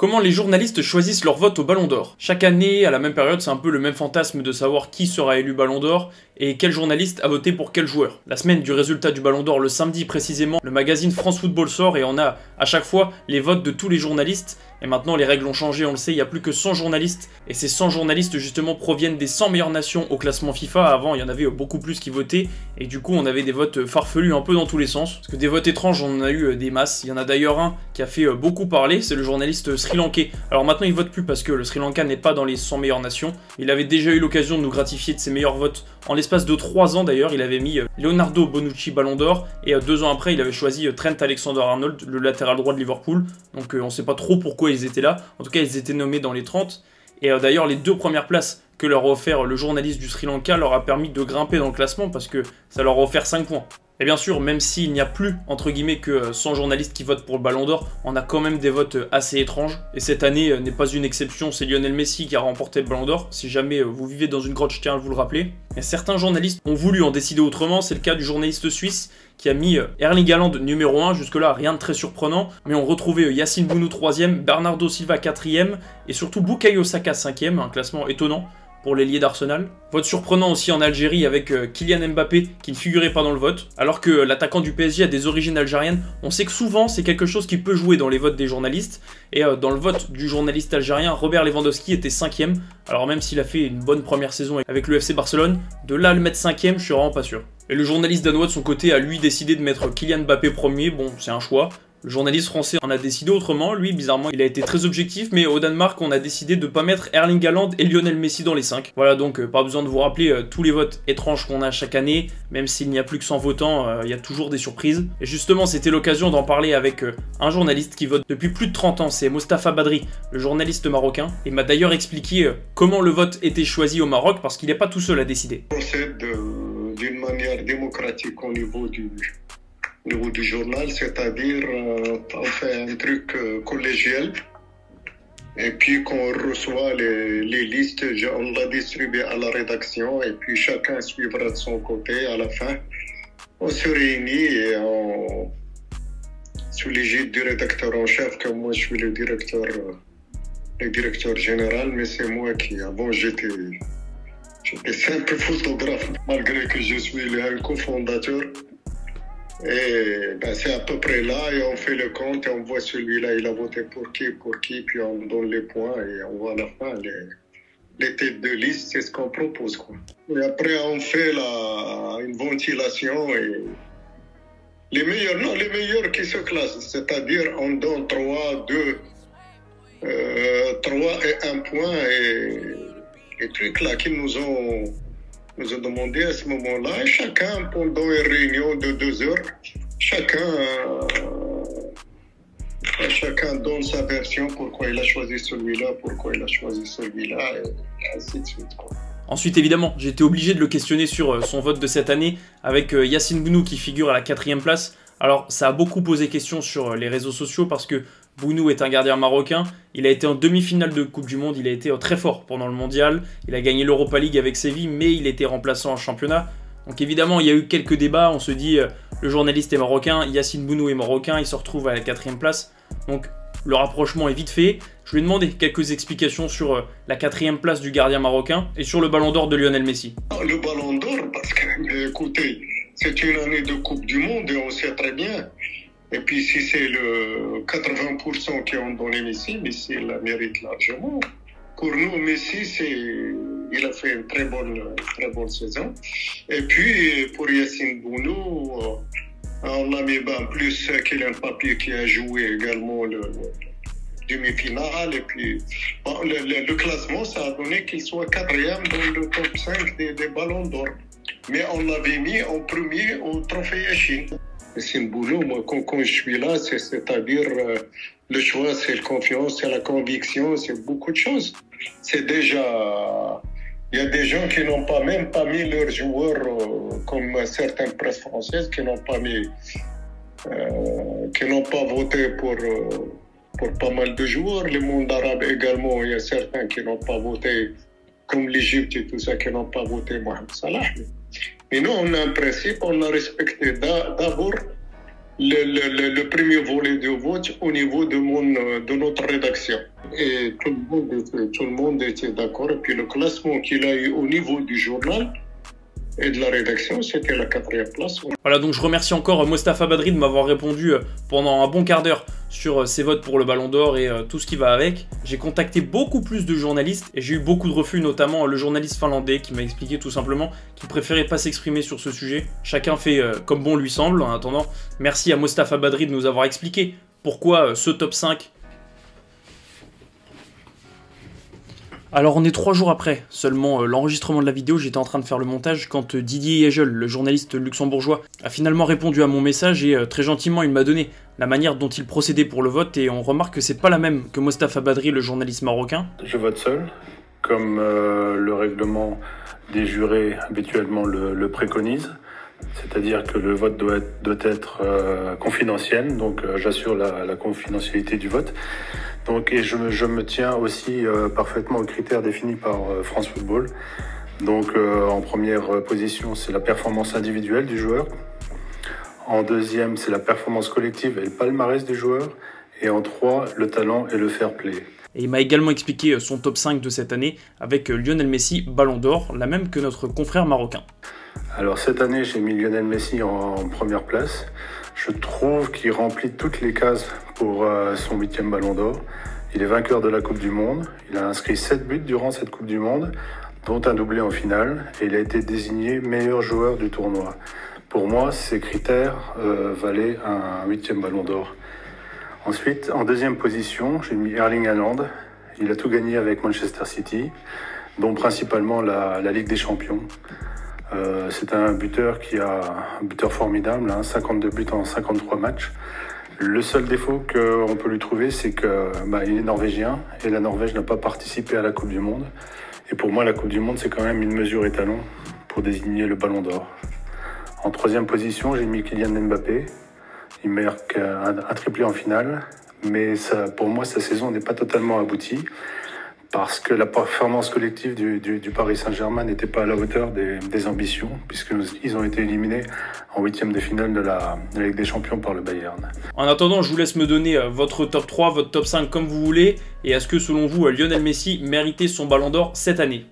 Comment les journalistes choisissent leur vote au Ballon d'Or? Chaque année, à la même période, c'est un peu le même fantasme de savoir qui sera élu Ballon d'Or et quel journaliste a voté pour quel joueur. La semaine du résultat du Ballon d'Or, le samedi précisément, le magazine France Football sort et on a à chaque fois les votes de tous les journalistes. Et maintenant, les règles ont changé, on le sait, il n'y a plus que 100 journalistes. Et ces 100 journalistes, justement, proviennent des 100 meilleures nations au classement FIFA. Avant, il y en avait beaucoup plus qui votaient. Et du coup, on avait des votes farfelus un peu dans tous les sens. Parce que des votes étranges, on en a eu des masses. Il y en a d'ailleurs un qui a fait beaucoup parler, c'est le journaliste sri-lankais. Alors maintenant, il vote plus parce que le Sri Lanka n'est pas dans les 100 meilleures nations. Il avait déjà eu l'occasion de nous gratifier de ses meilleurs votes en l'espace de 3 ans d'ailleurs. Il avait mis Leonardo Bonucci Ballon d'Or. Et 2 ans après, il avait choisi Trent Alexander-Arnold, le latéral droit de Liverpool. Donc on sait pas trop pourquoi ils étaient là. En tout cas, ils étaient nommés dans les 30. Et d'ailleurs, les 2 premières places que leur a offert le journaliste du Sri Lanka leur a permis de grimper dans le classement parce que ça leur a offert 5 points. Et bien sûr, même s'il n'y a plus, entre guillemets, que 100 journalistes qui votent pour le Ballon d'Or, on a quand même des votes assez étranges. Et cette année n'est pas une exception, c'est Lionel Messi qui a remporté le Ballon d'Or. Si jamais vous vivez dans une grotte, je tiens à vous le rappeler. Et certains journalistes ont voulu en décider autrement, c'est le cas du journaliste suisse qui a mis Erling Haaland numéro 1, jusque-là rien de très surprenant, mais on retrouvait Yacine Bounou 3e, Bernardo Silva 4e, et surtout Bukayo Saka 5e, un classement étonnant pour l'ailier d'Arsenal. Vote surprenant aussi en Algérie avec Kylian Mbappé qui ne figurait pas dans le vote. Alors que l'attaquant du PSG a des origines algériennes, on sait que souvent c'est quelque chose qui peut jouer dans les votes des journalistes. Et dans le vote du journaliste algérien, Robert Lewandowski était 5e. Alors même s'il a fait une bonne première saison avec le FC Barcelone, de là à le mettre 5e, je suis vraiment pas sûr. Et le journaliste danois de son côté a lui décidé de mettre Kylian Mbappé premier, bon c'est un choix. Le journaliste français en a décidé autrement, lui bizarrement il a été très objectif, mais au Danemark on a décidé de ne pas mettre Erling Haaland et Lionel Messi dans les 5. Voilà donc pas besoin de vous rappeler tous les votes étranges qu'on a chaque année, même s'il n'y a plus que 100 votants, il y a toujours des surprises. Et justement c'était l'occasion d'en parler avec un journaliste qui vote depuis plus de 30 ans, c'est Mostafa Badri, le journaliste marocain, et m'a d'ailleurs expliqué comment le vote était choisi au Maroc, parce qu'il n'est pas tout seul à décider. On procède d'une manière démocratique au niveau du journal, c'est-à-dire on fait un truc collégial et puis quand on reçoit les listes, on la distribue à la rédaction et puis chacun suivra de son côté. À la fin, on se réunit et sous l'égide du rédacteur en chef, que moi je suis le directeur général, mais c'est moi qui, avant j'étais simple photographe, malgré que je suis le cofondateur. Et ben c'est à peu près là, et on fait le compte et on voit celui-là, il a voté pour qui, puis on donne les points et on voit à la fin les têtes de liste, c'est ce qu'on propose, quoi. Et après on fait une ventilation et les meilleurs qui se classent, c'est-à-dire on donne 3 et 1 point, et les trucs là qu'ils nous ont demandé à ce moment-là, et chacun, pendant une réunion de 2 heures, chacun donne sa version, pourquoi il a choisi celui-là, et ainsi de suite, quoi. Ensuite, évidemment, j'ai été obligé de le questionner sur son vote de cette année, avec Yacine Bounou qui figure à la 4e place. Alors, ça a beaucoup posé question sur les réseaux sociaux, parce que Bounou est un gardien marocain, il a été en demi-finale de Coupe du Monde, il a été très fort pendant le mondial, il a gagné l'Europa League avec Séville, mais il était remplaçant en championnat. Donc évidemment, il y a eu quelques débats, on se dit, le journaliste est marocain, Yacine Bounou est marocain, il se retrouve à la 4e place. Donc le rapprochement est vite fait. Je lui ai demandé quelques explications sur la 4e place du gardien marocain et sur le Ballon d'Or de Lionel Messi. Le Ballon d'Or, parce que, écoutez, c'est une année de Coupe du Monde et on sait très bien. Et puis si c'est le 80% qui ont donné Messi, Messi la mérite largement. Pour nous, Messi, il a fait une très bonne saison. Et puis pour Yacine Bounou, on a mis en plus Kylian Mbappé qui a joué également le demi-finale. Et puis le classement, ça a donné qu'il soit 4e dans le top 5 des Ballons d'Or. Mais on l'avait mis en premier au trophée Yachine. C'est une boulot, moi, quand je suis là, c'est-à-dire le choix, c'est la confiance, c'est la conviction, c'est beaucoup de choses. C'est déjà... Il y a des gens qui n'ont même pas mis leurs joueurs, comme certaines presses françaises, qui n'ont pas voté pour pas mal de joueurs. Le monde arabe également, il y a certains qui n'ont pas voté, comme l'Égypte et tout ça, qui n'ont pas voté Mohamed Salah. Mais nous, on a un principe, on a respecté d'abord le premier volet de vote au niveau de notre rédaction. Et tout le monde était d'accord. Et puis le classement qu'il a eu au niveau du journal et de la rédaction, c'était la 4e place. Voilà, donc je remercie encore Mostafa Badri de m'avoir répondu pendant un bon quart d'heure sur ses votes pour le Ballon d'Or et tout ce qui va avec. J'ai contacté beaucoup plus de journalistes et j'ai eu beaucoup de refus, notamment le journaliste finlandais qui m'a expliqué tout simplement qu'il préférait pas s'exprimer sur ce sujet. Chacun fait comme bon lui semble. En attendant, merci à Mostafa Badri de nous avoir expliqué pourquoi ce top 5. Alors on est 3 jours après seulement l'enregistrement de la vidéo, j'étais en train de faire le montage quand Didier Yegel, le journaliste luxembourgeois, a finalement répondu à mon message et très gentiment il m'a donné la manière dont il procédait pour le vote et on remarque que c'est pas la même que Mostafa Badri, le journaliste marocain. Je vote seul, comme le règlement des jurés habituellement le préconise, c'est-à-dire que le vote doit être confidentiel, donc j'assure la confidentialité du vote. Donc, et je me tiens aussi parfaitement aux critères définis par France Football. Donc en première position, c'est la performance individuelle du joueur. En deuxième, c'est la performance collective et le palmarès du joueur. Et en 3, le talent et le fair play. Et il m'a également expliqué son top 5 de cette année avec Lionel Messi, Ballon d'Or, la même que notre confrère marocain. Alors cette année, j'ai mis Lionel Messi en première place. Je trouve qu'il remplit toutes les cases pour son 8e Ballon d'Or. Il est vainqueur de la Coupe du Monde. Il a inscrit 7 buts durant cette Coupe du Monde, dont un doublé en finale. Et il a été désigné meilleur joueur du tournoi. Pour moi, ces critères valaient un 8e Ballon d'Or. Ensuite, en deuxième position, j'ai mis Erling Haaland. Il a tout gagné avec Manchester City, dont principalement la Ligue des Champions. C'est un buteur formidable, 52 buts en 53 matchs. Le seul défaut qu'on peut lui trouver, c'est qu'il est norvégien et la Norvège n'a pas participé à la Coupe du Monde. Et pour moi, la Coupe du Monde, c'est quand même une mesure étalon pour désigner le Ballon d'Or. En troisième position, j'ai mis Kylian Mbappé. Il marque un triplé en finale, mais pour moi, sa saison n'est pas totalement aboutie. Parce que la performance collective du Paris Saint-Germain n'était pas à la hauteur des ambitions, puisqu'ils ont été éliminés en 8e de finale de la Ligue des Champions par le Bayern. En attendant, je vous laisse me donner votre top 3, votre top 5 comme vous voulez, et est-ce que selon vous, Lionel Messi méritait son Ballon d'Or cette année ?